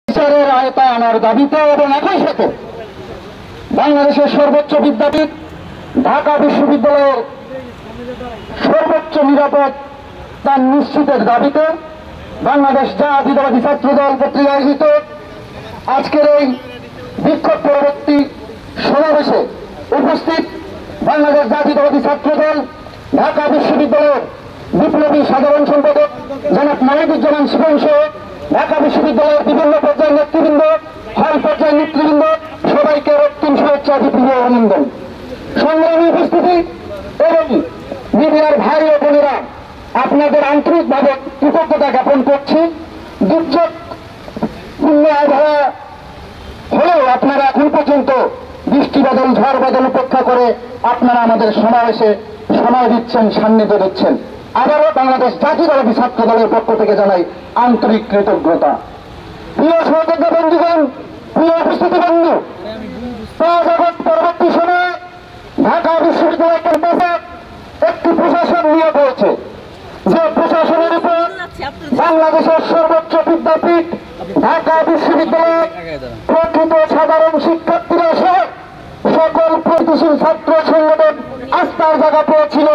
বিচারের আওতায় আনার দাবিতে এবং একই সাথে বাংলাদেশের সর্বোচ্চ বিদ্যাপীঠ ঢাকা বিশ্ববিদ্যালয়ের সর্বোচ্চ নিরাপত্তা নিশ্চিতের দাবিতে বাংলাদেশ জাতীয়তাবাদী ছাত্রদল কর্তৃক আয়োজিত আজকের এই বিক্ষোভ পরবর্তী সমাবেশে উপস্থিত বাংলাদেশ জাতীয়তাবাদী ছাত্রদল ঢাকা বিশ্ববিদ্যালয়ের বিপ্লবী সাধারণ সম্পাদক জনাব মাহিদুজ্জামান শিবন সহ ঢাকা বিশ্ববিদ্যালয়ের বিভিন্ন পর্যায়ের নেতৃবৃন্দ, হল পর্যায়ের নেতৃবৃন্দ সবাইকে রক্তিম শুভেচ্ছা বিপ্লবী অভিনন্দন। সংগ্রামী উপস্থিতি এবং মিডিয়ার ভাই ও বোনেরা, আপনাদের আন্তরিকভাবে কৃতজ্ঞতা জ্ঞাপন করছি। দুর্যোগ পূর্ণ আবহাওয়া হলেও আপনারা এখন পর্যন্ত বৃষ্টি বাদল ঝড় বাদল উপেক্ষা করে আপনারা আমাদের সমাবেশে সময় দিচ্ছেন, সান্নিধ্য দিচ্ছেন। আবারও বাংলাদেশ জাতীয়তাবাদী ছাত্র দলের পক্ষ থেকে জানাই আন্তরিক কৃতজ্ঞতা। প্রিয় সহযোদ্ধা বন্ধুগণ, প্রিয় উপস্থিতি বন্ধু, পরবর্তী সময়ে ঢাকা বিশ্ববিদ্যালয় ক্যাম্পাসে একটি প্রশাসন নিয়োগ হয়েছে, যে প্রশাসনের উপর বাংলাদেশের সর্বোচ্চ বিদ্যাপীঠ ঢাকা বিশ্ববিদ্যালয়ের প্রকৃত সাধারণ শিক্ষার্থীরা সহ সকল প্রগতিশীল ছাত্র সংগঠন আস্থার জায়গা পেয়েছিল